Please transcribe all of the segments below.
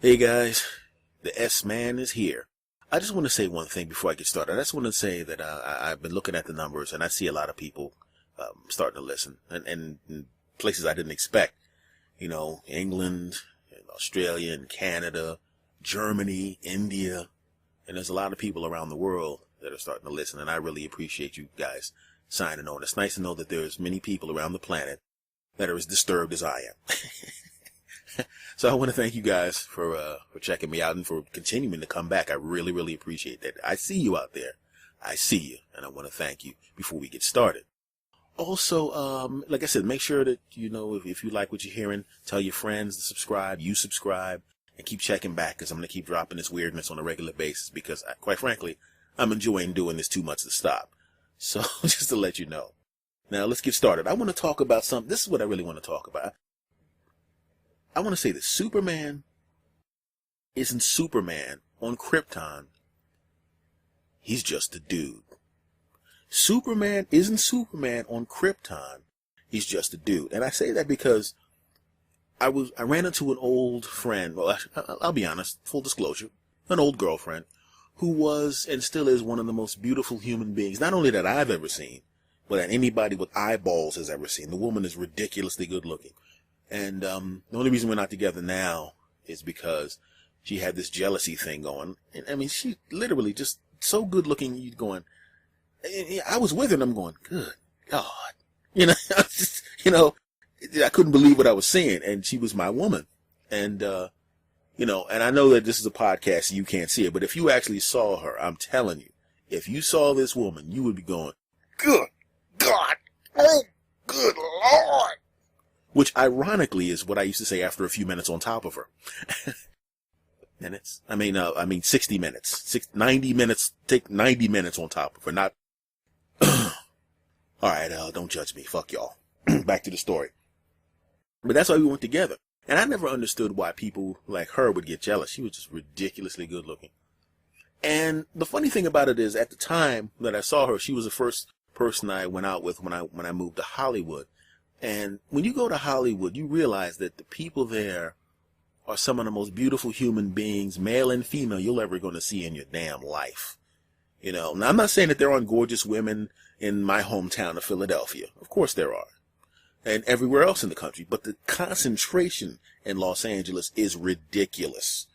Hey guys, the S-Man is here. I just want to say one thing before I get started. I just want to say that I've been looking at the numbers and I see a lot of people starting to listen and in places I didn't expect. You know, England, and Australia, and Canada, Germany, India, and there's a lot of people around the world that are starting to listen, and I really appreciate you guys signing on. It's nice to know that there's many people around the planet that are as disturbed as I am. So I want to thank you guys for checking me out and for continuing to come back. I really, really appreciate that. I see you out there. I see you, and I want to thank you before we get started. Also, like I said, make sure that, you know, if you like what you're hearing, tell your friends to subscribe, you subscribe, and keep checking back, because I'm going to keep dropping this weirdness on a regular basis, because, quite frankly, I'm enjoying doing this too much to stop. So, just to let you know. Now, let's get started. I want to talk about something. This is what I really want to talk about. I want to say that Superman isn't Superman on Krypton. He's just a dude. Superman isn't Superman on Krypton. He's just a dude. And I say that because I ran into an old friend. Well, I'll be honest, full disclosure, an old girlfriend who was and still is one of the most beautiful human beings, not only that I've ever seen, but that anybody with eyeballs has ever seen. The woman is ridiculously good looking. And the only reason we're not together now is because she had this jealousy thing going. And I mean, she literally just so good looking. You're going, I was with her and I'm going, good God. You know, I was just, you know, I couldn't believe what I was seeing. And she was my woman. And, you know, and I know that this is a podcast, so you can't see it. But if you actually saw her, I'm telling you, if you saw this woman, you would be going, good God. Oh, good Lord. Which, ironically, is what I used to say after a few minutes on top of her. Minutes? I mean 60 minutes. 90 minutes, take 90 minutes on top of her, not... Alright, don't judge me. Fuck y'all. Back to the story. But that's why we went together. And I never understood why people like her would get jealous. She was just ridiculously good looking. And the funny thing about it is, at the time that I saw her, she was the first person I went out with when I moved to Hollywood. And when you go to Hollywood, you realize that the people there are some of the most beautiful human beings, male and female, you're ever going to see in your damn life. You know, now I'm not saying that there aren't gorgeous women in my hometown of Philadelphia. Of course there are. And everywhere else in the country. But the concentration in Los Angeles is ridiculous.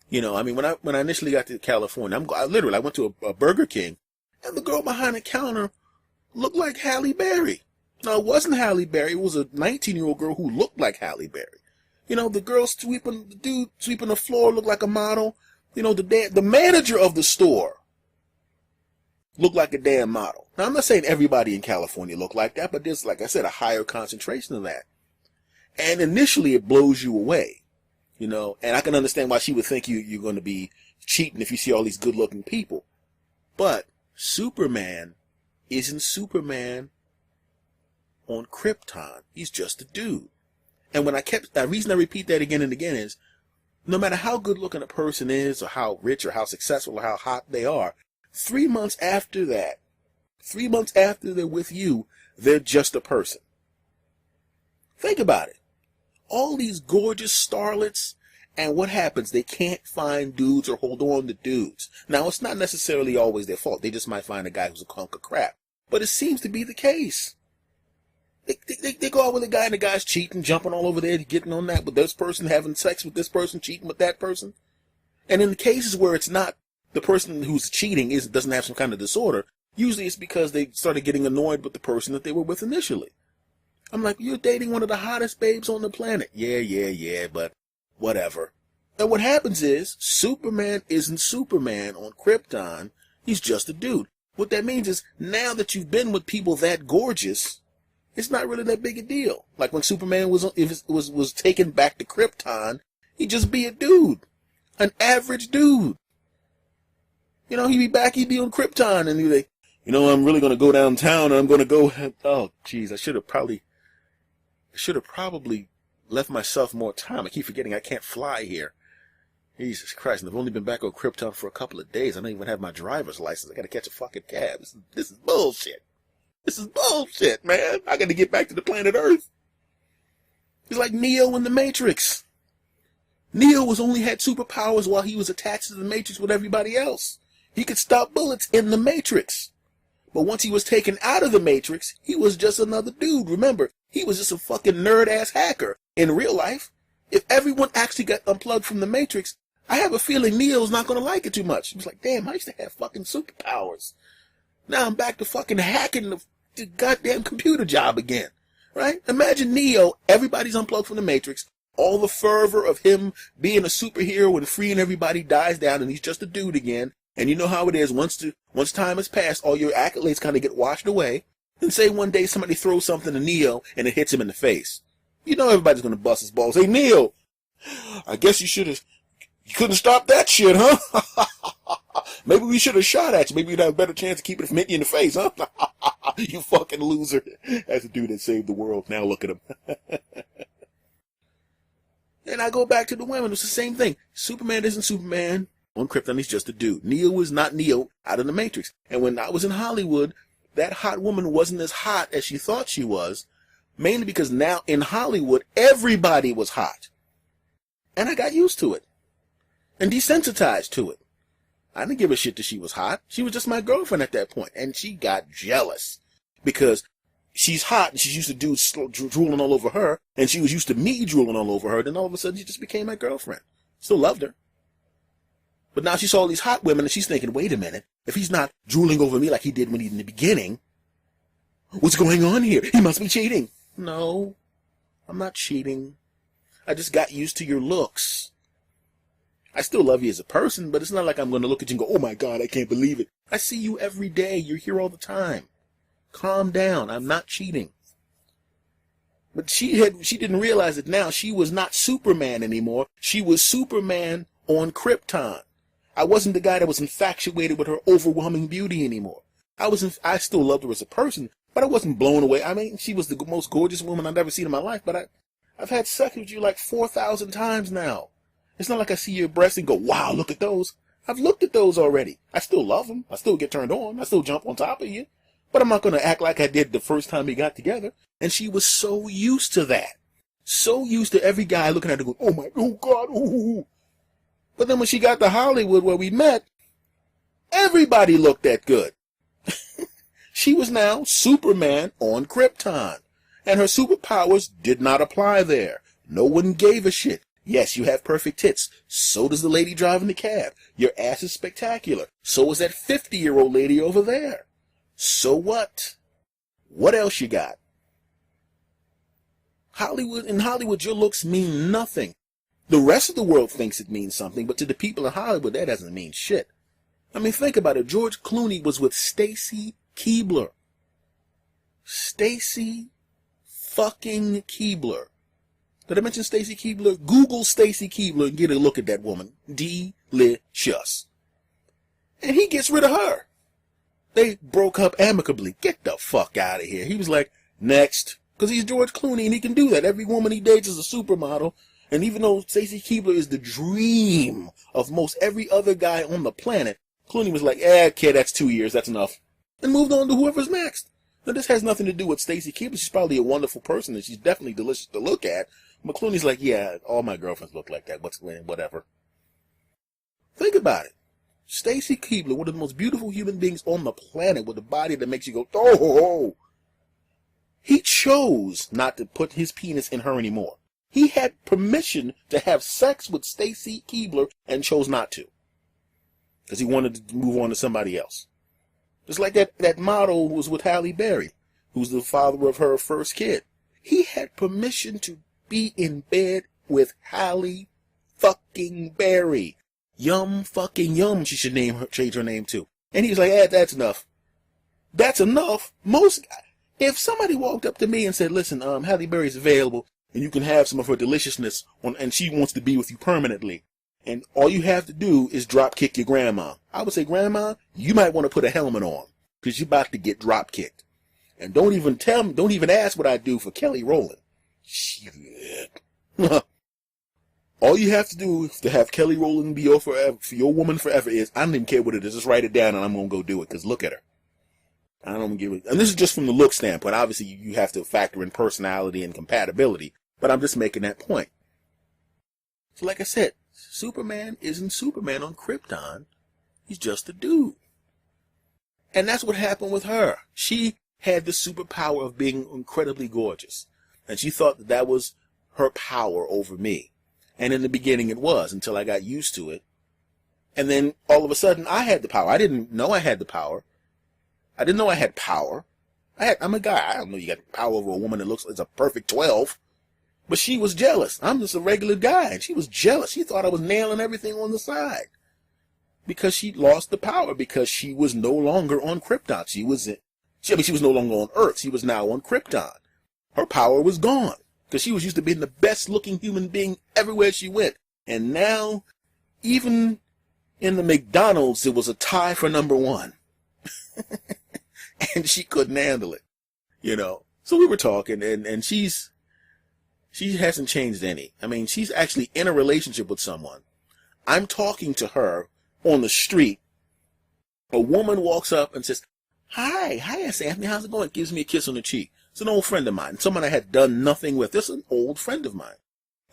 You know, I mean, when I initially got to California, I went to a Burger King, and the girl behind the counter looked like Halle Berry. No, it wasn't Halle Berry. It was a 19-year-old girl who looked like Halle Berry. You know, the dude sweeping the floor looked like a model. You know, the manager of the store looked like a damn model. Now, I'm not saying everybody in California looked like that, but there's, like I said, a higher concentration of that. And initially, it blows you away. You know, and I can understand why she would think you're going to be cheating if you see all these good-looking people. But Superman isn't Superman on Krypton. He's just a dude. And the reason I repeat that again and again is, no matter how good looking a person is, or how rich, or how successful, or how hot they are, 3 months after that, 3 months after they're with you, they're just a person. Think about it. All these gorgeous starlets, and what happens? They can't find dudes or hold on to dudes. Now, it's not necessarily always their fault. They just might find a guy who's a hunk of crap. But it seems to be the case. They go out with a guy and the guy's cheating, jumping all over there, getting on that with this person, having sex with this person, cheating with that person. And in the cases where it's not the person who's cheating doesn't have some kind of disorder, usually it's because they started getting annoyed with the person that they were with initially. I'm like, you're dating one of the hottest babes on the planet. Yeah, but whatever. And what happens is, Superman isn't Superman on Krypton. He's just a dude. What that means is, now that you've been with people that gorgeous, it's not really that big a deal. Like when Superman was taken back to Krypton, he'd just be a dude. An average dude. You know, he'd be on Krypton, and he'd be like, you know, I'm really going to go downtown, and I'm going to go... Oh, jeez, I should have probably left myself more time. I keep forgetting I can't fly here. Jesus Christ, and I've only been back on Krypton for a couple of days. I don't even have my driver's license. I got to catch a fucking cab. This is bullshit. This is bullshit, man. I got to get back to the planet Earth. It's like Neo in the Matrix. Neo was only had superpowers while he was attached to the Matrix with everybody else. He could stop bullets in the Matrix. But once he was taken out of the Matrix, he was just another dude. Remember, he was just a fucking nerd-ass hacker. In real life, if everyone actually got unplugged from the Matrix, I have a feeling Neo's not going to like it too much. He was like, damn, I used to have fucking superpowers. Now I'm back to fucking hacking the goddamn computer job again. Right? Imagine Neo, everybody's unplugged from the Matrix. All the fervor of him being a superhero and freeing everybody dies down, and he's just a dude again. And you know how it is. Once time has passed, all your accolades kind of get washed away. And say one day somebody throws something to Neo and it hits him in the face. You know everybody's going to bust his balls. Hey, Neo, I guess you couldn't stop that shit, huh? Maybe we should have shot at you. Maybe we'd have a better chance of keeping it from hitting you in the face, huh? You fucking loser. That's a dude that saved the world. Now look at him. And I go back to the women. It's the same thing. Superman isn't Superman. On Krypton, he's just a dude. Neo is not Neo out of the Matrix. And when I was in Hollywood, that hot woman wasn't as hot as she thought she was. Mainly because now in Hollywood, everybody was hot. And I got used to it. And desensitized to it. I didn't give a shit that she was hot. She was just my girlfriend at that point. And she got jealous. Because she's hot and she's used to dudes drooling all over her. And she was used to me drooling all over her. Then all of a sudden she just became my girlfriend. Still loved her. But now she saw all these hot women and she's thinking, wait a minute. If he's not drooling over me like he did when he in the beginning, what's going on here? He must be cheating. No, I'm not cheating. I just got used to your looks. I still love you as a person, but it's not like I'm going to look at you and go, oh my God, I can't believe it. I see you every day. You're here all the time. Calm down. I'm not cheating. But she didn't realize that now she was not Superman anymore. She was Superman on Krypton. I wasn't the guy that was infatuated with her overwhelming beauty anymore. I still loved her as a person, but I wasn't blown away. I mean, she was the most gorgeous woman I've ever seen in my life, but I've had sex with you like 4,000 times now. It's not like I see your breasts and go, wow, look at those. I've looked at those already. I still love them. I still get turned on. I still jump on top of you. But I'm not going to act like I did the first time we got together. And she was so used to that. So used to every guy looking at her going, oh God, ooh. But then when she got to Hollywood where we met, everybody looked that good. She was now Superman on Krypton. And her superpowers did not apply there. No one gave a shit. Yes, you have perfect tits. So does the lady driving the cab. Your ass is spectacular. So is that 50-year-old lady over there. So what? What else you got? In Hollywood, your looks mean nothing. The rest of the world thinks it means something, but to the people in Hollywood, that doesn't mean shit. I mean, think about it. George Clooney was with Stacy Keibler. Stacy fucking Keibler. Did I mention Stacy Keibler? Google Stacy Keibler and get a look at that woman. Delicious. And he gets rid of her. They broke up amicably. Get the fuck out of here. He was like, next. Because he's George Clooney and he can do that. Every woman he dates is a supermodel. And even though Stacy Keibler is the dream of most every other guy on the planet, Clooney was like, kid, that's 2 years. That's enough. And moved on to whoever's next. Now, this has nothing to do with Stacy Keibler. She's probably a wonderful person and she's definitely delicious to look at. But Clooney's like, yeah, all my girlfriends look like that. Whatever. Think about it. Stacy Keibler, one of the most beautiful human beings on the planet with a body that makes you go, oh. He chose not to put his penis in her anymore. He had permission to have sex with Stacy Keibler and chose not to. Because he wanted to move on to somebody else. Just like that model who was with Halle Berry, who's the father of her first kid. He had permission to be in bed with Halle fucking Berry. Yum fucking Yum, she should change her name to. And he was like, that's enough. That's enough? If somebody walked up to me and said, listen, Halle Berry's available, and you can have some of her deliciousness, and she wants to be with you permanently, and all you have to do is drop kick your grandma. I would say, Grandma, you might want to put a helmet on, because you're about to get drop kicked. And don't even ask what I do for Kelly Rowland. Shit. All you have to do to have Kelly Rowland be your woman forever is, I don't even care what it is, just write it down and I'm going to go do it, because look at her. I don't give it. And this is just from the look standpoint. Obviously, you have to factor in personality and compatibility, but I'm just making that point. So like I said, Superman isn't Superman on Krypton. He's just a dude. And that's what happened with her. She had the superpower of being incredibly gorgeous. And she thought that that was her power over me. And in the beginning it was, until I got used to it. And then all of a sudden I had the power. I didn't know I had the power. I didn't know I had power. I'm a guy. I don't know you got power over a woman that looks like a perfect 12. But she was jealous. I'm just a regular guy. And she was jealous. She thought I was nailing everything on the side. Because she lost the power. Because she was no longer on Krypton. She was no longer on Earth. She was now on Krypton. Her power was gone. Because she was used to being the best looking human being everywhere she went. And now, even in the McDonald's, it was a tie for number one. And she couldn't handle it. You know. So we were talking, and she hasn't changed any. I mean, she's actually in a relationship with someone. I'm talking to her on the street. A woman walks up and says, Hi, S. Anthony, how's it going? Gives me a kiss on the cheek. It's an old friend of mine, someone I had done nothing with. This is an old friend of mine.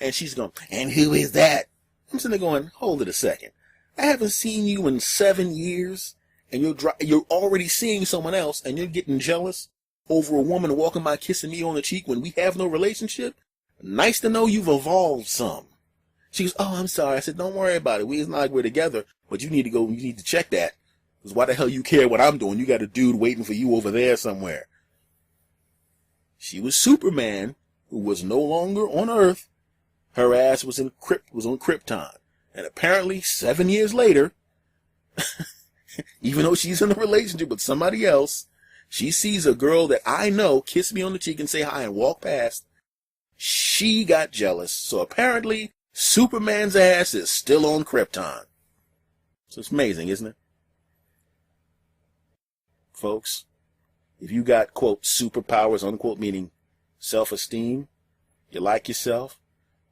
And she's going, and who is that? I'm sitting there going, hold it a second. I haven't seen you in 7 years, and you're already seeing someone else, and you're getting jealous over a woman walking by kissing me on the cheek when we have no relationship? Nice to know you've evolved some. She goes, oh, I'm sorry. I said, don't worry about it. It's not like we're together, but you need to check that. Because why the hell you care what I'm doing? You got a dude waiting for you over there somewhere. She was Superman, who was no longer on Earth. Her ass was on Krypton. And apparently 7 years later, even though she's in a relationship with somebody else, she sees a girl that I know kiss me on the cheek and say hi and walk past. She got jealous. So apparently Superman's ass is still on Krypton. So it's amazing, isn't it? Folks, if you got, quote, superpowers, unquote, meaning self-esteem, you like yourself,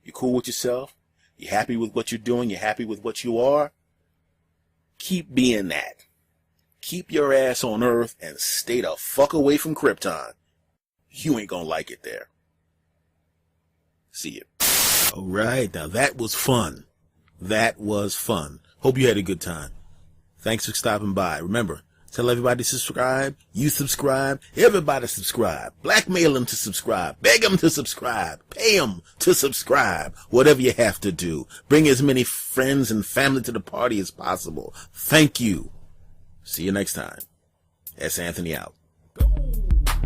you're cool with yourself, you're happy with what you're doing, you're happy with what you are, keep being that. Keep your ass on Earth and stay the fuck away from Krypton. You ain't gonna like it there. See you. All right, now that was fun. That was fun. Hope you had a good time. Thanks for stopping by. Remember, tell everybody to subscribe. You subscribe. Everybody subscribe. Blackmail them to subscribe. Beg them to subscribe. Pay them to subscribe. Whatever you have to do. Bring as many friends and family to the party as possible. Thank you. See you next time. S. Anthony out.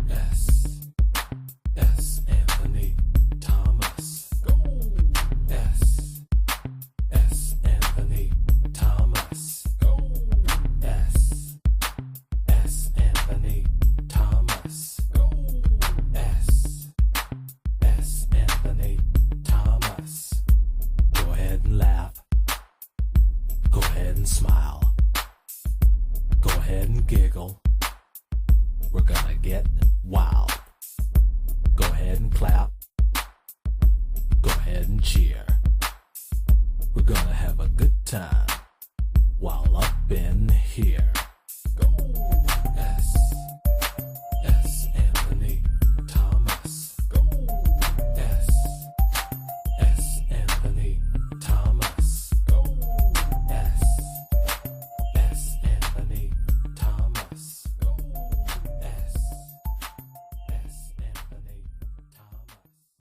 S. Anthony Thomas. S. Anthony Thomas. S. Anthony Thomas. S. Anthony Thomas. Go ahead and laugh. Go ahead and smile. Go ahead and giggle. We're gonna get wild. Go ahead and clap. Go ahead and cheer. We're gonna have a good time while up in here.